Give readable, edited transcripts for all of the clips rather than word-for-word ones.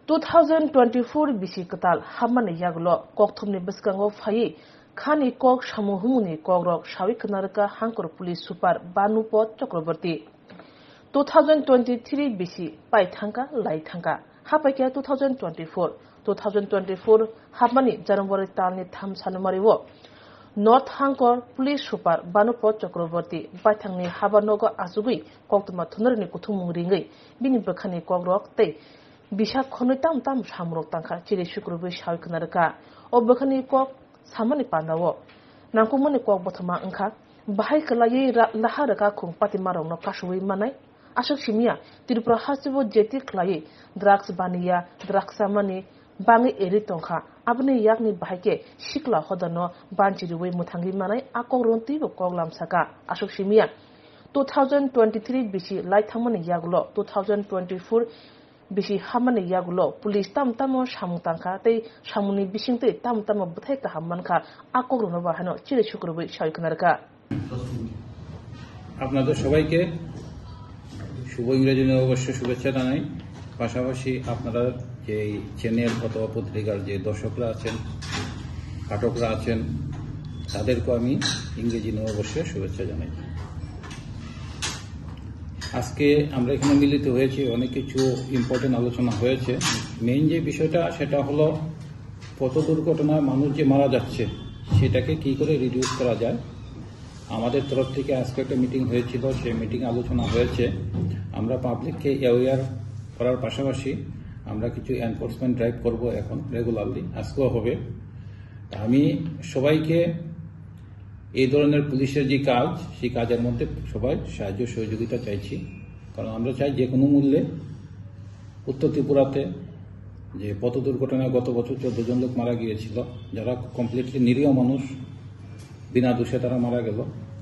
2024 bisi katal hamani yaglo kokthumni biskango phayi khani kok samuhumuni kogrok sawi knarka hankor police super banupot chakraborty 2023 bisi pai thangka lai thangka hapakya 2024 hamani January talni tham sanumariwo North Hankor Police Super Banupot Chakraborty baithangni habanogo asugui koktuma thunarni kuthumungringai bini bakhani kogrok tei bisa khonoi tam samrok tangkha chiri shukrubai shawiknarka obakhani kok samani pandawo nangkumani kok bothoma angkha bahai kalayi laharaka khung patimarongno kasui manai ashok simia Tripura hasibo jeti khlayi drugs baniya drugs samani bangi eri tongkha abni yakni bahake shikla hodano banchiriwei muthangi manai akogronti bo koglam saka ashok simia 2023 bisi laithangmani yaglo 2024 bisi hamani yagulo police tamtamo samutangkha tei samuni bisingtei tamtamo buthai ka hammankha akogrono bahano chire shukrubai shaiknarka আপনাদের সবাইকে শুভ ইংরেজি নববর্ষ শুভেচ্ছা জানাই পাশাপাশি আপনারা যে channel অথবা পত্রিকার যে দর্শকরা আছেন পাঠকরা আছেন তাদেরকে আমি ইংরেজি নববর্ষের শুভেচ্ছা জানাই আজকে আমরা এখানে মিলিত হয়েছি অনেক কিছু ইম্পর্টেন্ট আলোচনা হয়েছে মেইন যে বিষয়টা সেটা হলো পথ দুর্ঘটনায় মানুষ যে মারা যাচ্ছে সেটাকে কি করে রিডিউস করা যায় আমাদের তরফ থেকে আজকে একটা মিটিং হয়েছিল সেই মিটিং আলোচনা হয়েছে আমরা পাবলিককে অ্যাওয়্যার করার পাশাপাশি আমরা কিছু এনফোর্সমেন্ট ড্রাইভ করব এখন রেগুলারলি আজকেও হবে আমি সবাইকে এই ধরনের পুলিশের যে কাজ সেই কাজের মধ্যে সবাই সাহায্য সহযোগিতা চাইছি কারণ আমরা চাই যে কোনো মূল্যে উত্তর ত্রিপুরাতে যে পথ দুর্ঘটনায় গত বছর 14 জন লোক মারা গিয়েছিল যারা কমপ্লিটলি নিরীহ মানুষ বিনা দোষে তারা মারা গেল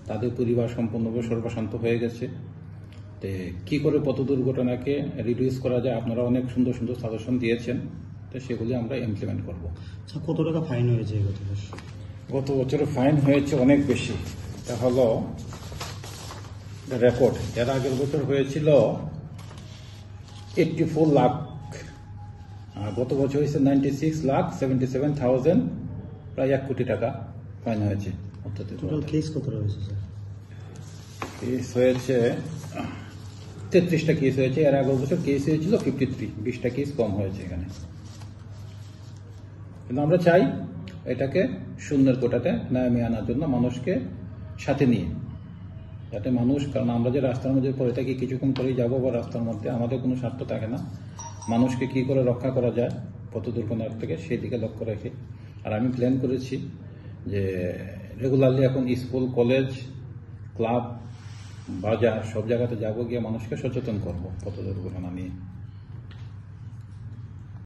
তাদের পরিবার সম্পূর্ণভাবে সর্বশান্ত হয়ে গেছে তো কি করে পথ দুর্ঘটনাকে রিডিউস করা যায় আপনারা অনেক সুন্দর সুন্দর সাজেশন দিয়েছেন তো সেগুলি আমরা ইমপ্লিমেন্ট করব কত টাকা ফাইন হয়েছে গত বছর ফাইন হয়েছে অনেক বেশি এটা হলো রেকর্ড এর আগের বছর হয়েছিল 84 লাখ আর গত বছর হয়েছে 96,77,000 প্রায় 1 কোটি টাকা ফাইন হয়েছে টোটাল কেস কত হয়েছে স্যার কেস হয়েছে 33টা কেস হয়েছে এর আগের বছর কেস হয়েছিল 53 20টা কেস কম হয়েছে এখানে কিন্তু আমরা চাই এটাকে শূন্যের কোটাতে নামিয়ে আনার জন্য মানুষকে সাথে নিয়ে যাতে মানুষ কারণ আমরা যে রাস্তার মধ্যে পড়ে থাকি কিছুক্ষণ পরেই যাবো বা রাস্তার মধ্যে আমাদের কোনো স্বার্থ থাকে না মানুষকে কি করে রক্ষা করা যায় পথ দুর্ঘটনার থেকে সেই দিকে লক্ষ্য রেখে আর আমি প্ল্যান করেছি যে রেগুলারলি এখন স্কুল কলেজ ক্লাব বাজার সব জায়গাতে যাবো গিয়ে মানুষকে সচেতন করবো পথ দুর্ঘটনা নিয়ে